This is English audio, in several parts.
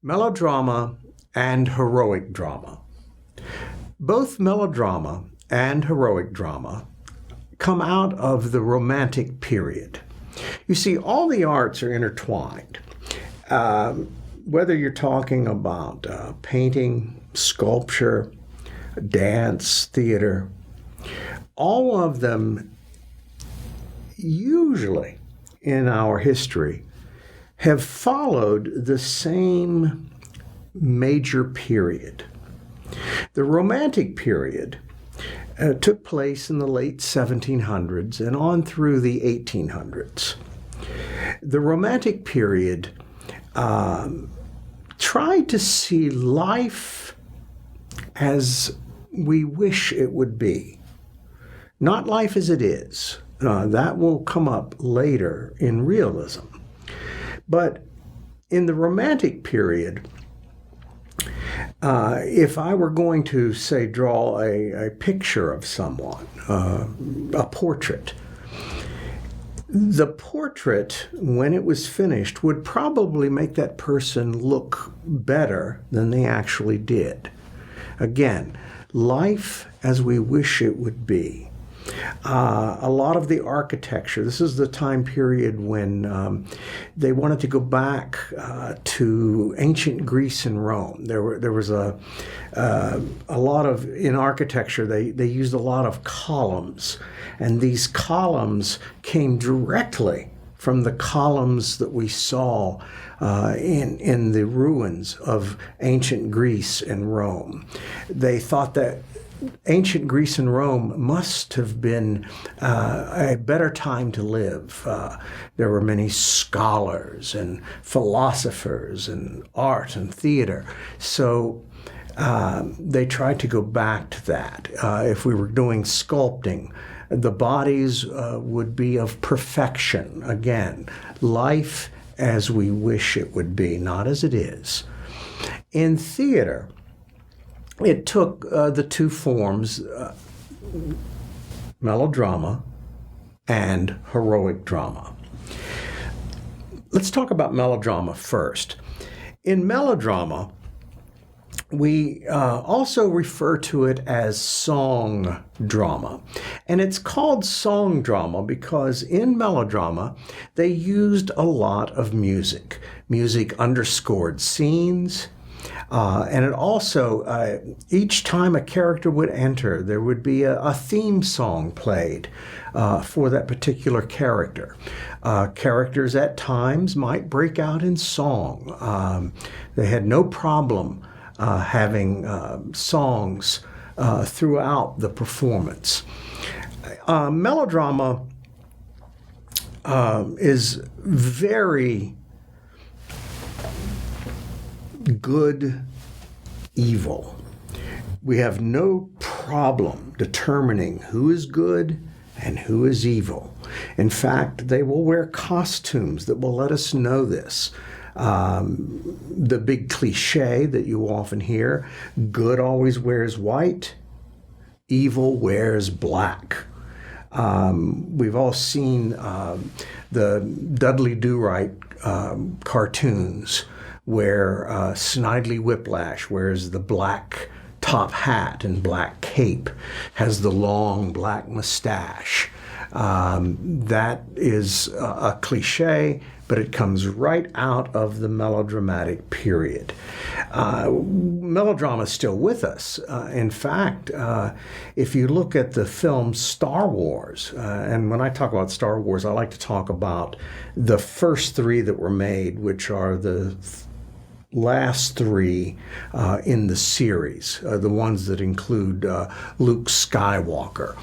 Melodrama and heroic drama. Both melodrama and heroic drama come out of the Romantic period. You see, all the arts are intertwined. Whether you're talking about painting, sculpture, dance, theater, all of them usually in our history have followed the same major period. The Romantic period took place in the late 1700s and on through the 1800s. The Romantic period tried to see life as we wish it would be, not life as it is. That will come up later in realism. But in the Romantic period, if I were going to, say, draw a picture of someone, a portrait, the portrait, when it was finished, would probably make that person look better than they actually did. Again, life as we wish it would be. A lot of the architecture, this is the time period when they wanted to go back to ancient Greece and Rome. There was a lot of, in architecture, they used a lot of columns, and these columns came directly from the columns that we saw in the ruins of ancient Greece and Rome. They thought that ancient Greece and Rome must have been a better time to live. There were many scholars and philosophers and art and theater. So they tried to go back to that. If we were doing sculpting, the bodies would be of perfection. Again, life as we wish it would be, not as it is. In theater, it took the two forms, melodrama and heroic drama. Let's talk about melodrama first. In melodrama, we also refer to it as song drama. And it's called song drama because in melodrama, they used a lot of music. Music underscored scenes. And it also, each time a character would enter, there would be a theme song played for that particular character. Characters at times might break out in song. They had no problem having songs throughout the performance. Melodrama is very good evil. We have no problem determining who is good and who is evil. In fact, they will wear costumes that will let us know this. The big cliche that you often hear, good always wears white, evil wears black. We've all seen the Dudley Do-Right cartoons where Snidely Whiplash wears the black top hat and black cape, has the long black mustache. That is a cliche, but it comes right out of the melodramatic period. Melodrama is still with us. In fact, if you look at the film Star Wars, and when I talk about Star Wars, I like to talk about the first three that were made, which are the last three in the series, the ones that include Luke Skywalker.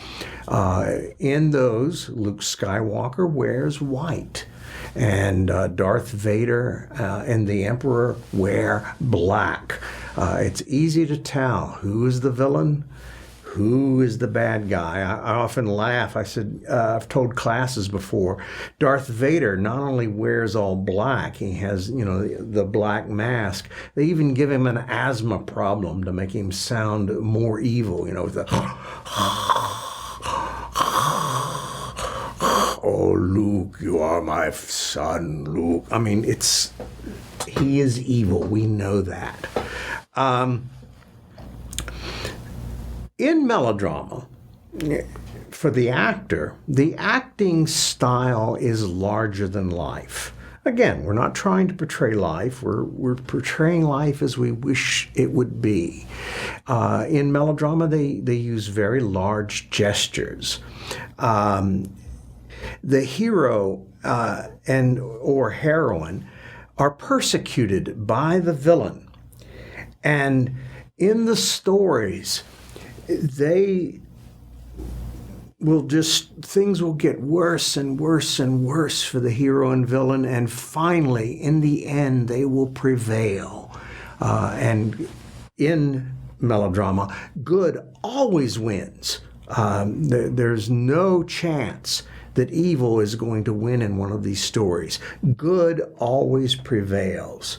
In those, Luke Skywalker wears white, and Darth Vader and the Emperor wear black. It's easy to tell who is the villain, who is the bad guy. I often laugh. I said, I've told classes before, Darth Vader not only wears all black, he has, the black mask. They even give him an asthma problem to make him sound more evil, with the oh, Luke, you are my son, Luke. I mean, it's He is evil. We know that. In melodrama, for the actor, the acting style is larger than life. Again, we're not trying to portray life. We're portraying life as we wish it would be. In melodrama, they use very large gestures. The hero or heroine are persecuted by the villain. And in the stories, things will get worse and worse and worse for the hero and villain, and finally, in the end, they will prevail. And in melodrama, good always wins. There's no chance that evil is going to win in one of these stories. Good always prevails.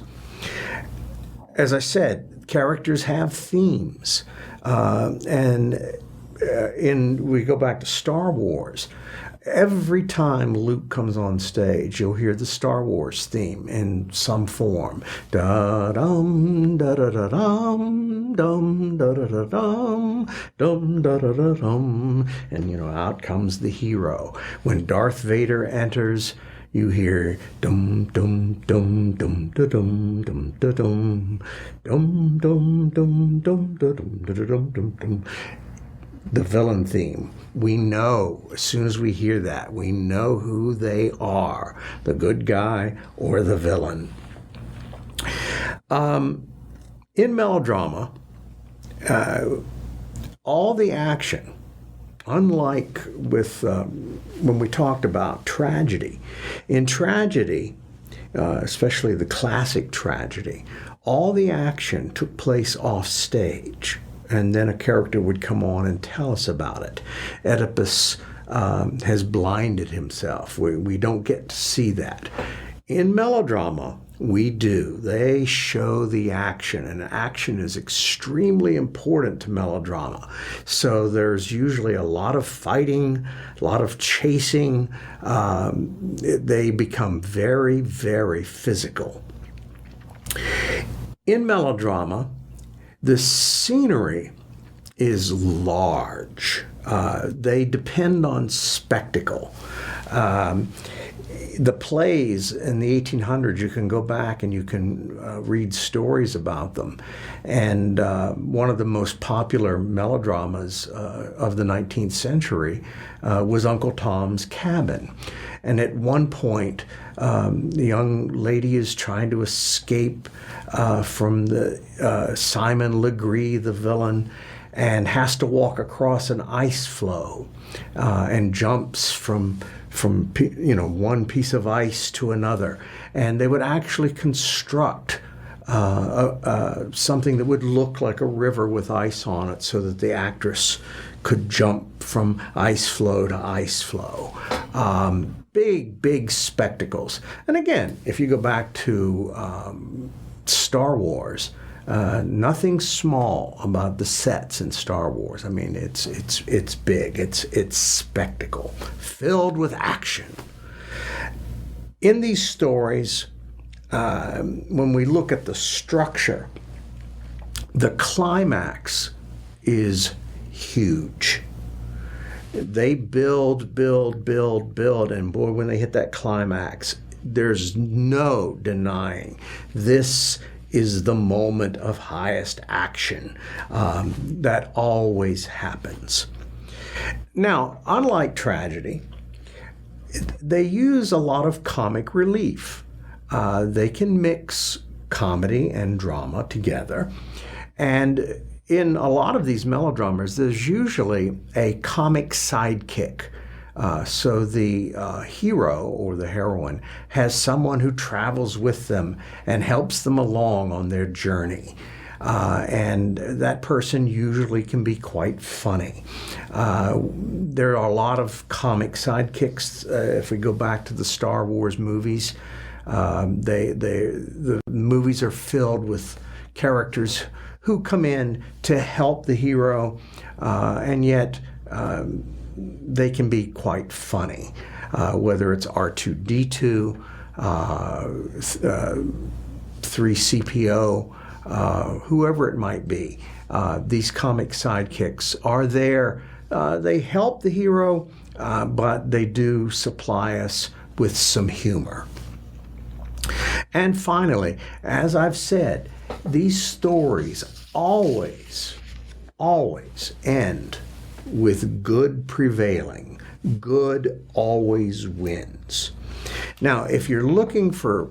As I said, characters have themes. We go back to Star Wars. Every time Luke comes on stage, you'll hear the Star Wars theme in some form. Da-dum, da-da-da-dum, dum, da-da-da-dum, dum, da-da-da-dum. And, out comes the hero. When Darth Vader enters, you hear dum dum dum dum da dum dum da dum dum dum dum dum da dum da dum dum dum. The villain theme. We know, as soon as we hear that, we know who they are, the good guy or the villain. In melodrama, all the action, unlike with when we talked about tragedy, in tragedy, especially the classic tragedy, all the action took place off stage. And then a character would come on and tell us about it. Oedipus has blinded himself. We don't get to see that. In melodrama, we do. They show the action, and action is extremely important to melodrama. So there's usually a lot of fighting, a lot of chasing. They become very, very physical. In melodrama, the scenery is large. They depend on spectacle. The plays in the 1800s, you can go back and you can read stories about them. And one of the most popular melodramas of the 19th century was Uncle Tom's Cabin. And at one point, the young lady is trying to escape from the Simon Legree, the villain, and has to walk across an ice floe and jumps from one piece of ice to another. And they would actually construct something that would look like a river with ice on it so that the actress could jump from ice floe to ice floe. Big spectacles. And again, if you go back to Star Wars, nothing small about the sets in Star Wars. I mean, it's big. It's spectacle filled with action. In these stories, when we look at the structure, the climax is huge. They build, and boy, when they hit that climax, there's no denying this is the moment of highest action. That always happens. Now, unlike tragedy, they use a lot of comic relief. They can mix comedy and drama together. And in a lot of these melodramas, there's usually a comic sidekick. So the hero or the heroine has someone who travels with them and helps them along on their journey. And that person usually can be quite funny. There are a lot of comic sidekicks. If we go back to the Star Wars movies, the movies are filled with characters who come in to help the hero, and yet they can be quite funny, whether it's R2-D2, 3CPO, whoever it might be. These comic sidekicks are there. They help the hero, but they do supply us with some humor. And finally, as I've said, these stories always end with good prevailing. Good always wins. Now, if you're looking for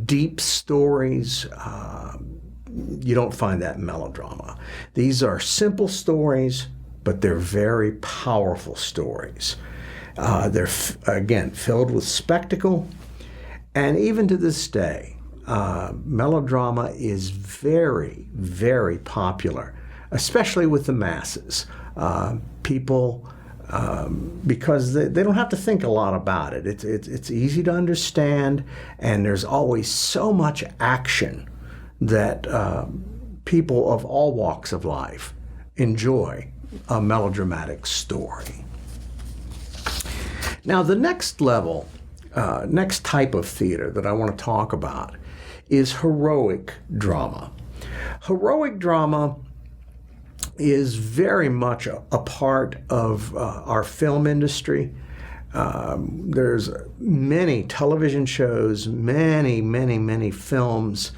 deep stories, you don't find that in melodrama. These are simple stories, but they're very powerful stories. They're, again, filled with spectacle. And even to this day, melodrama is very, very popular, especially with the masses. People, because they don't have to think a lot about it. It's easy to understand, and there's always so much action that people of all walks of life enjoy a melodramatic story. Now, the next level, next type of theater that I want to talk about is heroic drama. Heroic drama is very much a part of our film industry. There's many television shows, many films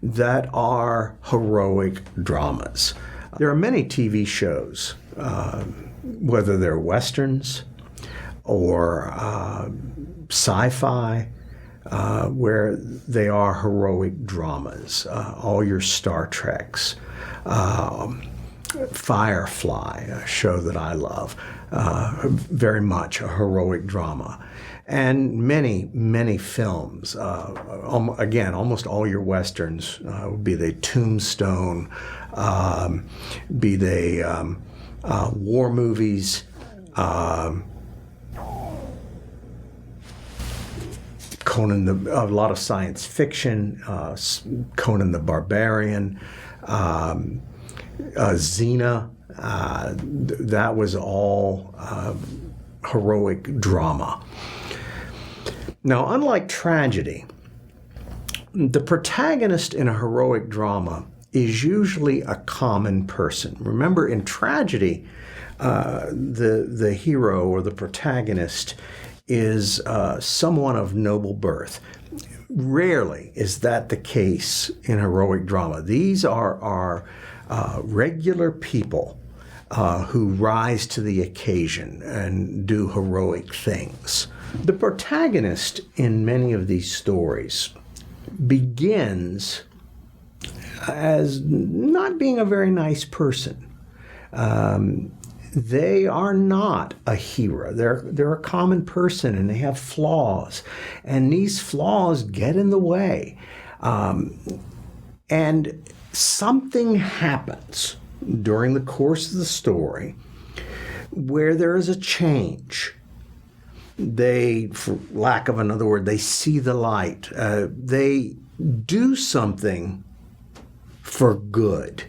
that are heroic dramas. There are many TV shows, whether they're westerns or sci-fi, where they are heroic dramas. All your Star Treks, Firefly, a show that I love, very much a heroic drama. And many films, again, almost all your westerns, be they Tombstone, be they war movies, Conan, a lot of science fiction, Conan the Barbarian, Xena, that was all heroic drama. Now, unlike tragedy, the protagonist in a heroic drama is usually a common person. Remember, in tragedy, the hero or the protagonist is someone of noble birth. Rarely is that the case in heroic drama. These are regular people who rise to the occasion and do heroic things. The protagonist in many of these stories begins as not being a very nice person. They are not a hero. They're a common person, and they have flaws. And these flaws get in the way. And something happens during the course of the story where there is a change. They, for lack of another word, they see the light. They do something for good.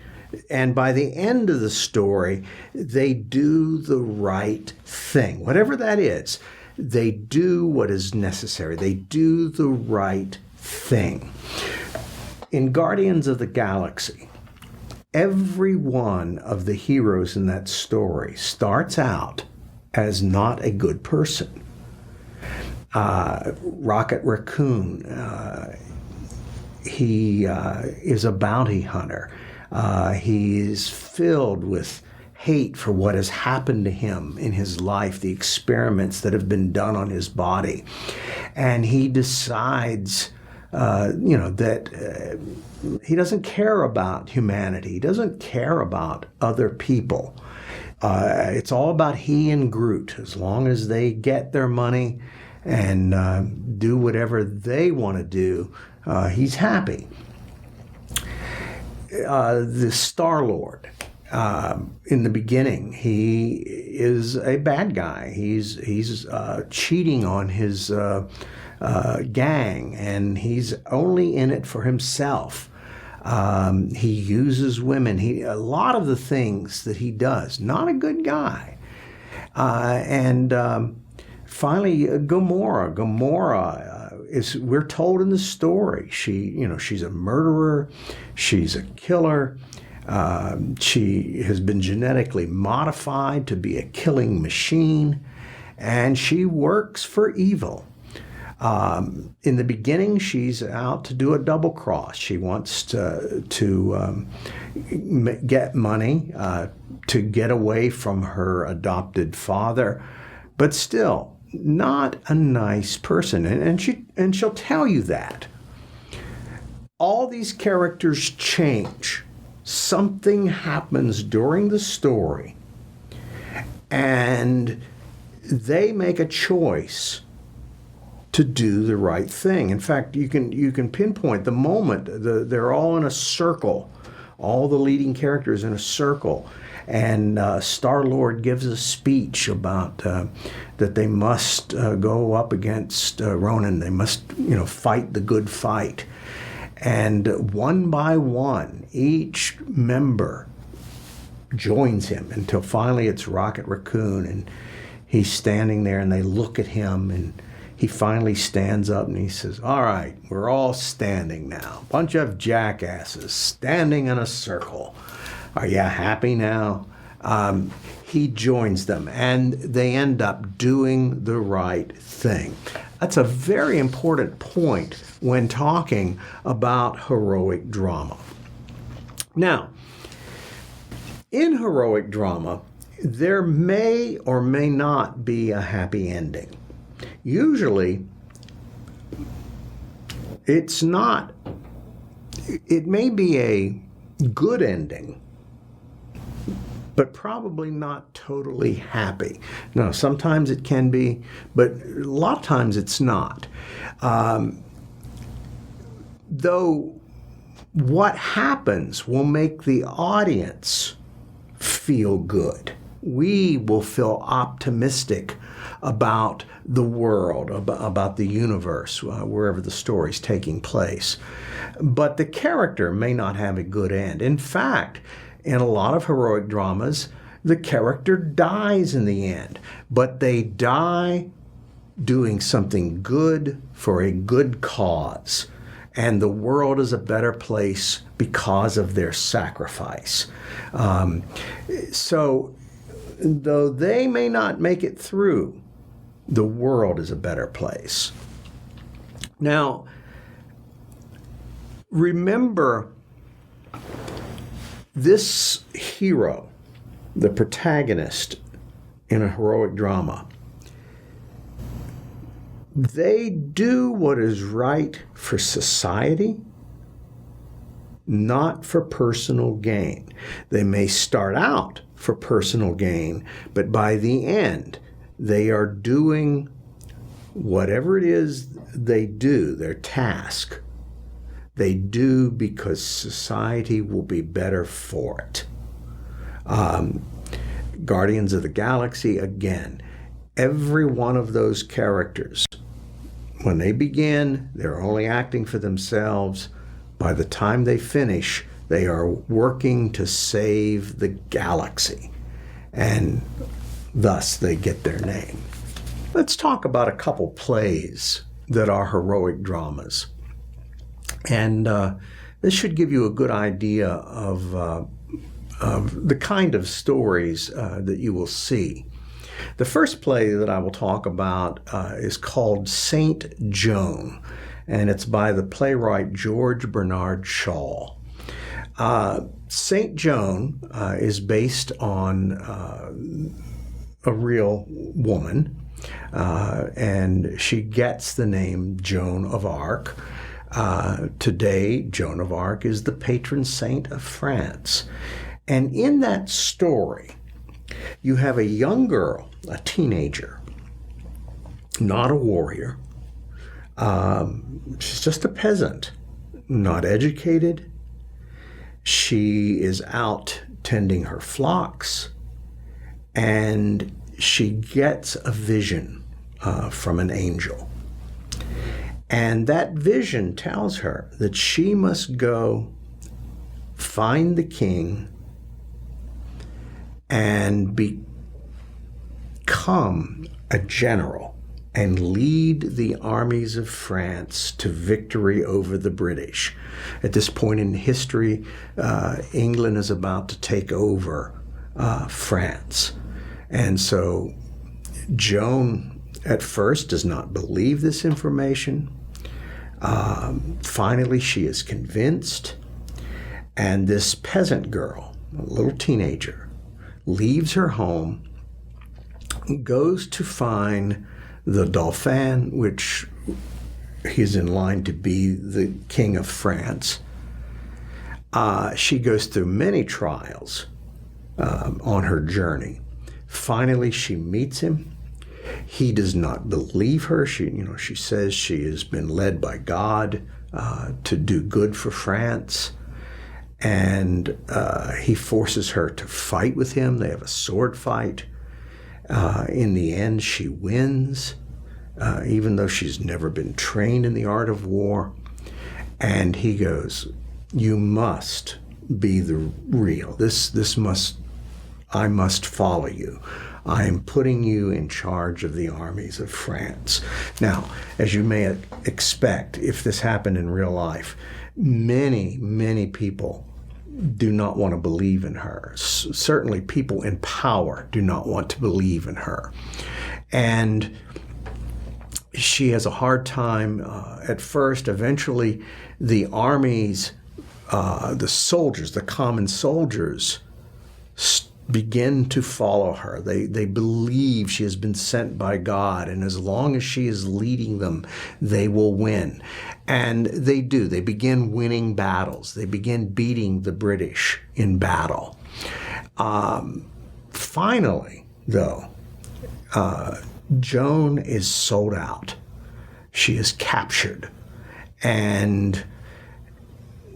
And by the end of the story, they do the right thing. Whatever that is, they do what is necessary. They do the right thing. In Guardians of the Galaxy, every one of the heroes in that story starts out as not a good person. Rocket Raccoon, he is a bounty hunter. He's filled with hate for what has happened to him in his life, the experiments that have been done on his body. And he decides, that he doesn't care about humanity. He doesn't care about other people. It's all about he and Groot. As long as they get their money and do whatever they want to do, he's happy. The Star-Lord, in the beginning, he is a bad guy. He's cheating on his gang, and he's only in it for himself. He uses women. A lot of the things that he does, not a good guy. And finally, Gamora. Gamora we're told in the story, she's a murderer, she's a killer. She has been genetically modified to be a killing machine, and she works for evil. In the beginning, she's out to do a double cross. She wants to get money to get away from her adopted father, but still not a nice person. And she'll tell you that. All these characters change. Something happens during the story, and they make a choice to do the right thing. In fact, you can pinpoint the moment. They're all in a circle, all the leading characters in a circle, and Star-Lord gives a speech about that they must go up against Ronan. They must, fight the good fight. And one by one, each member joins him until finally it's Rocket Raccoon, and he's standing there, and they look at him, and he finally stands up and he says, "All right, we're all standing now. Bunch of jackasses standing in a circle. Are you happy now?" He joins them, and they end up doing the right thing. That's a very important point when talking about heroic drama. Now, in heroic drama, there may or may not be a happy ending. Usually, it's not. It may be a good ending, but probably not totally happy. No, sometimes it can be, but a lot of times it's not. Though what happens will make the audience feel good. We will feel optimistic about the world, about the universe, wherever the story's taking place. But the character may not have a good end. In fact, in a lot of heroic dramas, the character dies in the end, but they die doing something good for a good cause. And the world is a better place because of their sacrifice. So, though they may not make it through, the world is a better place. Now, remember, this hero, the protagonist in a heroic drama, they do what is right for society, not for personal gain. They may start out for personal gain, but by the end, they are doing whatever it is they do, their task, they do because society will be better for it. Guardians of the Galaxy, again, every one of those characters, when they begin, they're only acting for themselves. By the time they finish, they are working to save the galaxy, and thus they get their name. Let's talk about a couple plays that are heroic dramas. And this should give you a good idea of the kind of stories that you will see. The first play that I will talk about is called Saint Joan, and it's by the playwright George Bernard Shaw. Saint Joan is based on a real woman, and she gets the name Joan of Arc. Today, Joan of Arc is the patron saint of France. And in that story, you have a young girl, a teenager, not a warrior. She's just a peasant, not educated. She is out tending her flocks, and she gets a vision from an angel. And that vision tells her that she must go find the king and become a general and lead the armies of France to victory over the British. At this point in history, England is about to take over France. And so Joan, at first, does not believe this information. Finally, she is convinced, and this peasant girl, a little teenager, leaves her home, goes to find the Dauphin, which he's in line to be the King of France. She goes through many trials on her journey. Finally, she meets him. He does not believe her. She says she has been led by God to do good for France. And he forces her to fight with him. They have a sword fight. In the end, she wins, even though she's never been trained in the art of war. And he goes, "You must be the real. I must follow you. I am putting you in charge of the armies of France." Now, as you may expect, if this happened in real life, many, many people do not want to believe in her. Certainly people in power do not want to believe in her. And she has a hard time at first. Eventually, the armies, the soldiers, the common soldiers, begin to follow her. They believe she has been sent by God, and as long as she is leading them, they will win. And they do. They begin winning battles. They begin beating the British in battle. Finally, though, Joan is sold out. She is captured, and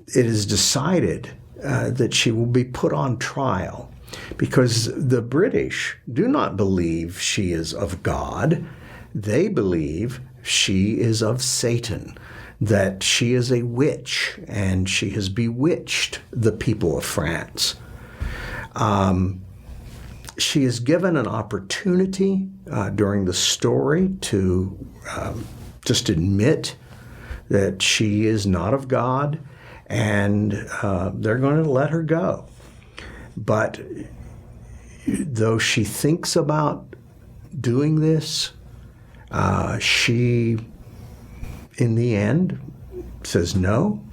it is decided that she will be put on trial, because the British do not believe she is of God. They believe she is of Satan, that she is a witch and she has bewitched the people of France. She is given an opportunity during the story to just admit that she is not of God, and they're going to let her go. But though she thinks about doing this, she, in the end, says no.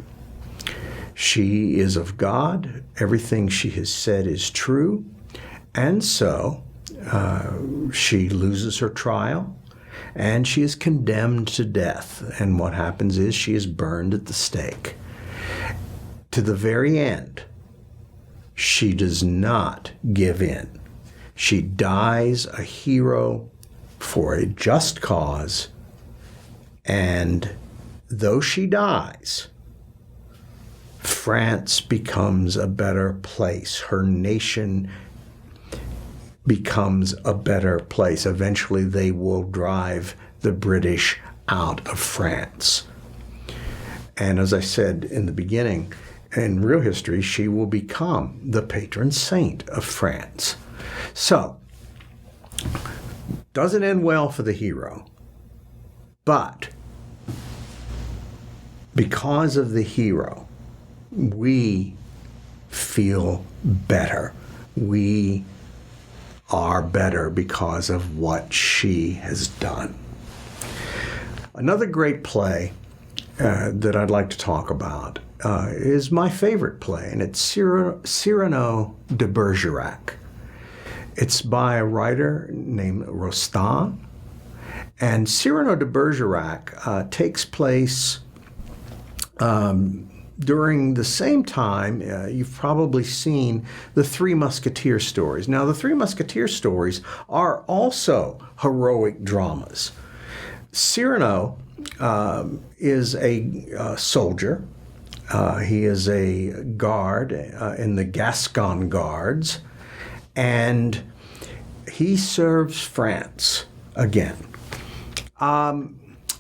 She is of God. Everything she has said is true. And so she loses her trial, and she is condemned to death. And what happens is she is burned at the stake. To the very end, she does not give in. She dies a hero for a just cause, and though she dies, France becomes a better place. Her nation becomes a better place. Eventually, they will drive the British out of France. And as I said in the beginning, in real history, she will become the patron saint of France. So, doesn't end well for the hero, but because of the hero, we feel better. We are better because of what she has done. Another great play that I'd like to talk about is my favorite play, and it's Cyrano de Bergerac. It's by a writer named Rostand, and Cyrano de Bergerac takes place during the same time. You've probably seen the Three Musketeer stories. Now, the Three Musketeer stories are also heroic dramas. Cyrano is a soldier. He is a guard in the Gascon Guards, and he serves France again.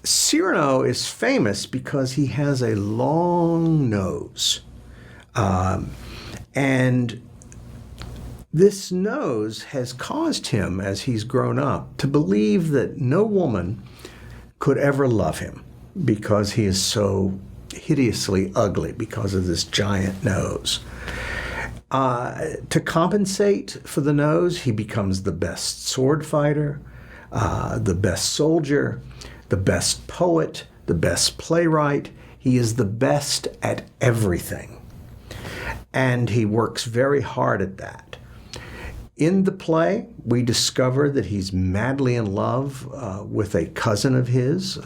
Cyrano is famous because he has a long nose. And this nose has caused him, as he's grown up, to believe that no woman could ever love him because he is so hideously ugly because of this giant nose. To compensate for the nose, he becomes the best sword fighter, the best soldier, the best poet, the best playwright. He is the best at everything. And he works very hard at that. In the play, we discover that he's madly in love with a cousin of his,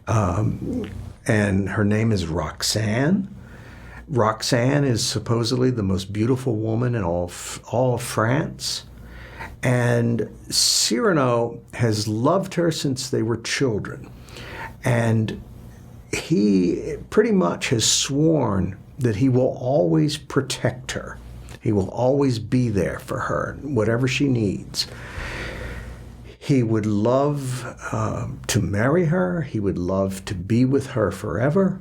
and her name is Roxanne. Roxanne is supposedly the most beautiful woman in all of France. And Cyrano has loved her since they were children. And he pretty much has sworn that he will always protect her. He will always be there for her, whatever she needs. He would love to marry her. He would love to be with her forever.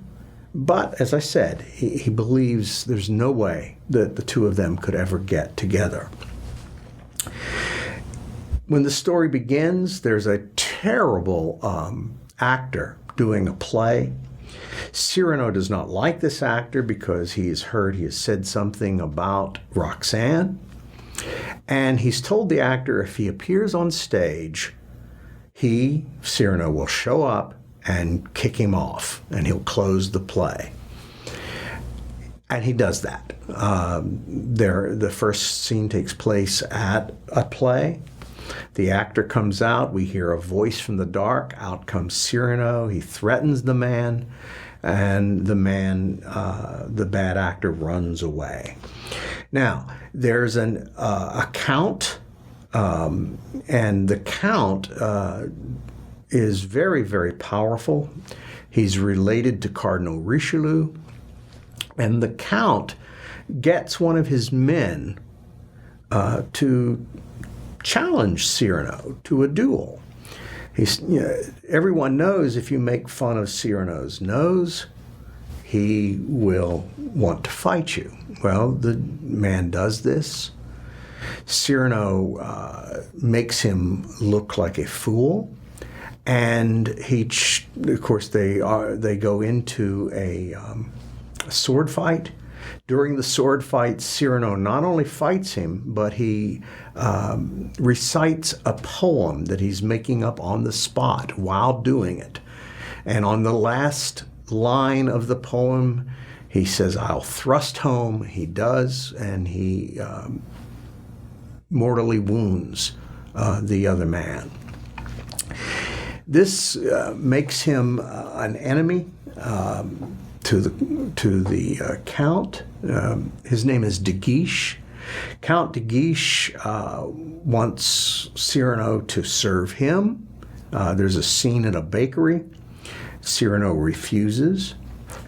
But, as I said, he believes there's no way that the two of them could ever get together. When the story begins, there's a terrible actor doing a play. Cyrano does not like this actor because he has said something about Roxanne. And he's told the actor if he appears on stage, Cyrano, will show up and kick him off, and he'll close the play. And he does that. The first scene takes place at a play. The actor comes out. We hear a voice from the dark. Out comes Cyrano. He threatens the man, and the man, the bad actor, runs away. Now, there's a count, and the count is very, very powerful. He's related to Cardinal Richelieu, and the count gets one of his men to challenge Cyrano to a duel. Everyone knows if you make fun of Cyrano's nose, he will want to fight you. Well, the man does this. Cyrano makes him look like a fool, and of course, they go into a sword fight. During the sword fight, Cyrano not only fights him, but he recites a poem that he's making up on the spot while doing it. And on the last line of the poem, he says, "I'll thrust home." He does, and he mortally wounds the other man. This makes him an enemy to the Count. His name is de Guiche. Count de Guiche wants Cyrano to serve him. There's a scene in a bakery. Cyrano refuses,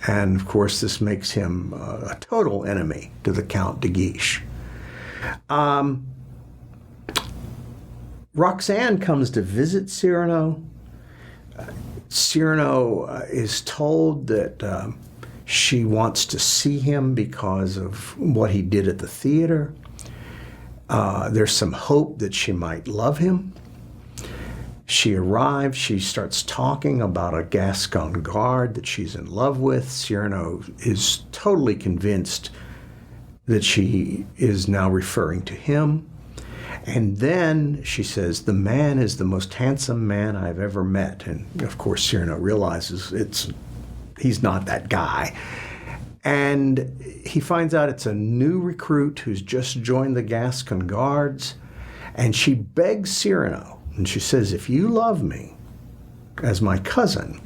and of course this makes him a total enemy to the Count de Guiche. Roxanne comes to visit Cyrano. Cyrano is told that she wants to see him because of what he did at the theater. There's some hope that she might love him. She arrives, she starts talking about a Gascon guard that she's in love with. Cyrano is totally convinced that she is now referring to him. And then she says, "The man is the most handsome man I've ever met." And of course, Cyrano realizes he's not that guy. And he finds out it's a new recruit who's just joined the Gascon Guards. And she begs Cyrano, and she says, "If you love me as my cousin,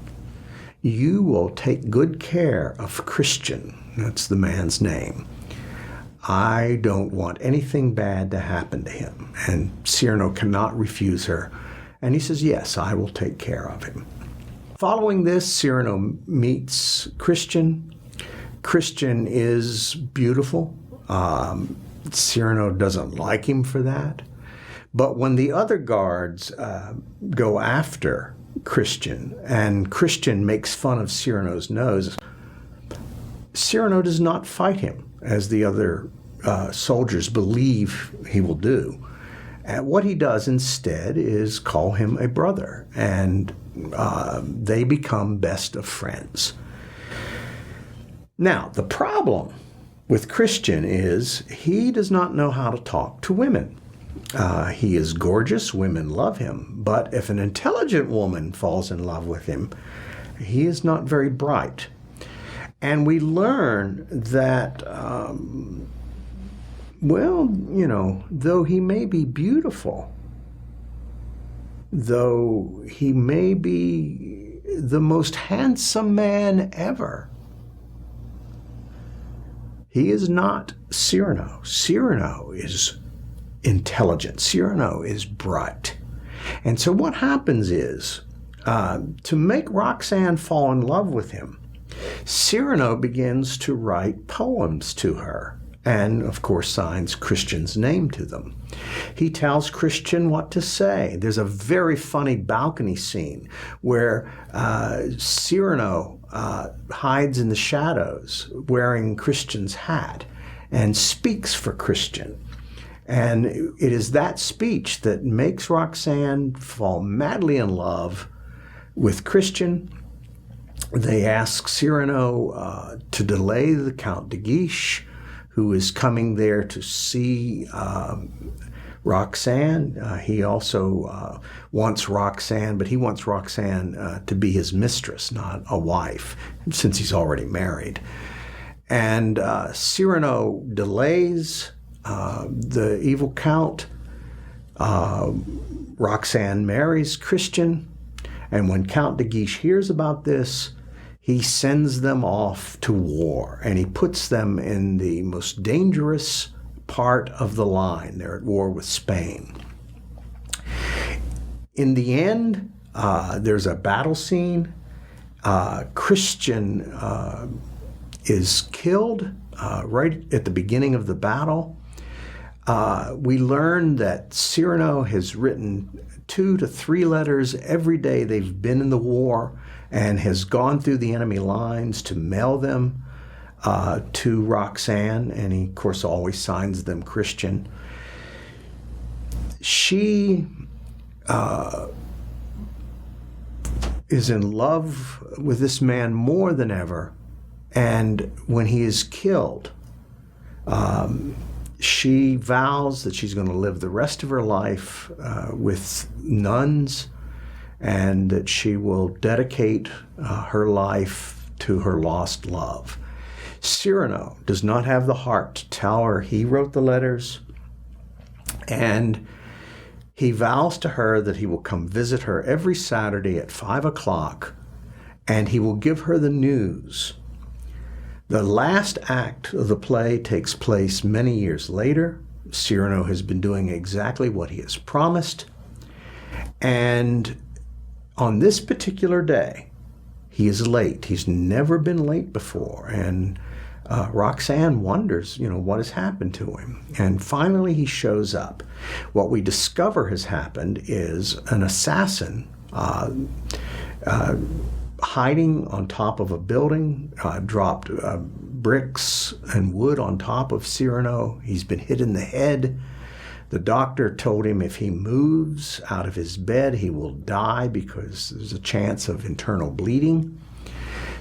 you will take good care of Christian." That's the man's name. "I don't want anything bad to happen to him." And Cyrano cannot refuse her. And he says, "Yes, I will take care of him." Following this, Cyrano meets Christian. Christian is beautiful. Cyrano doesn't like him for that. But when the other guards go after Christian, and Christian makes fun of Cyrano's nose, Cyrano does not fight him, as the other soldiers believe he will do. And what he does instead is call him a brother. And they become best of friends. Now, the problem with Christian is he does not know how to talk to women. He is gorgeous, women love him, but if an intelligent woman falls in love with him, he is not very bright. And we learn that, though he may be beautiful, though he may be the most handsome man ever, he is not Cyrano. Cyrano is intelligent. Cyrano is bright. And so what happens is, to make Roxanne fall in love with him, Cyrano begins to write poems to her and, of course, signs Christian's name to them. He tells Christian what to say. There's a very funny balcony scene where Cyrano hides in the shadows wearing Christian's hat and speaks for Christian. And it is that speech that makes Roxanne fall madly in love with Christian. They ask Cyrano to delay the Count de Guiche, who is coming there to see Roxanne. He also wants Roxanne, but he wants Roxanne to be his mistress, not a wife, since he's already married. And Cyrano delays the evil count. Roxanne marries Christian, and when Count de Guiche hears about this, he sends them off to war, and he puts them in the most dangerous part of the line. They're at war with Spain. In the end, there's a battle scene. Christian is killed right at the beginning of the battle. We learn that Cyrano has written 2 to 3 letters every day they've been in the war, and has gone through the enemy lines to mail them to Roxanne, and he, of course, always signs them Christian. She is in love with this man more than ever, and when he is killed, she vows that she's going to live the rest of her life with nuns, and that she will dedicate her life to her lost love. Cyrano does not have the heart to tell her he wrote the letters, and he vows to her that he will come visit her every Saturday at 5 o'clock, and he will give her the news. The last act of the play takes place many years later. Cyrano has been doing exactly what he has promised, and on this particular day, he is late. He's never been late before, and Roxanne wonders, what has happened to him. And finally, he shows up. What we discover has happened is an assassin hiding on top of a building, dropped bricks and wood on top of Cyrano. He's been hit in the head. The doctor told him if he moves out of his bed, he will die because there's a chance of internal bleeding.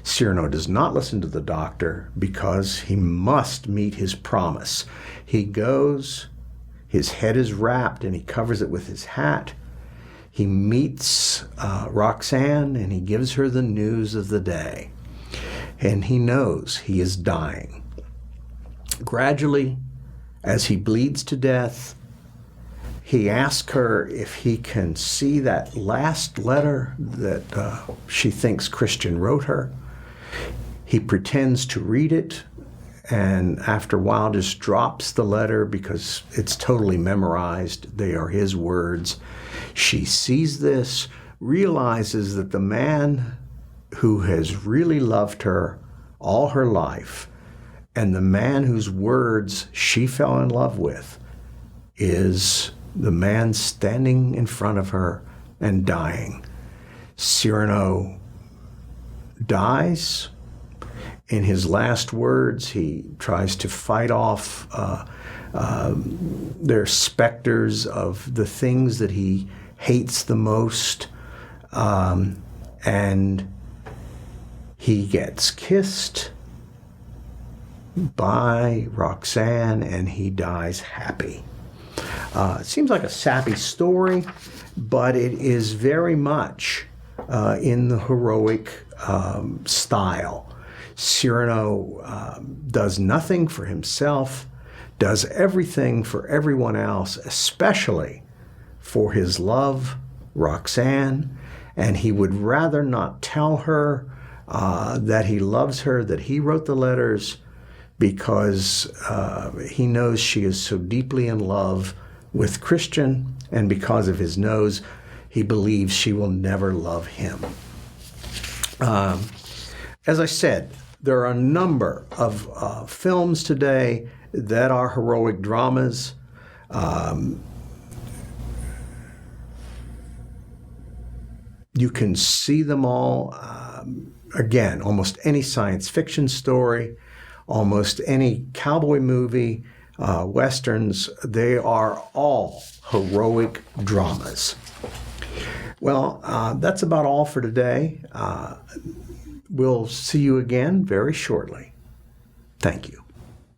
Cyrano does not listen to the doctor because he must meet his promise. He goes, his head is wrapped, and he covers it with his hat. He meets Roxanne, and he gives her the news of the day. And he knows he is dying. Gradually, as he bleeds to death, he asks her if he can see that last letter that she thinks Christian wrote her. He pretends to read it, and after a while just drops the letter because it's totally memorized. They are his words. She sees this, realizes that the man who has really loved her all her life, and the man whose words she fell in love with, is the man standing in front of her and dying. Cyrano dies. In his last words, he tries to fight off their specters of the things that he hates the most. and he gets kissed by Roxanne and he dies happy. It seems like a sappy story, but it is very much in the heroic style. Cyrano does nothing for himself, does everything for everyone else, especially for his love, Roxanne, and he would rather not tell her that he loves her, that he wrote the letters, because he knows she is so deeply in love with Christian, and because of his nose, he believes she will never love him. As I said, there are a number of films today that are heroic dramas. You can see them all. Again, almost any science fiction story, almost any cowboy movie, westerns, they are all heroic dramas. Well, that's about all for today. We'll see you again very shortly. Thank you.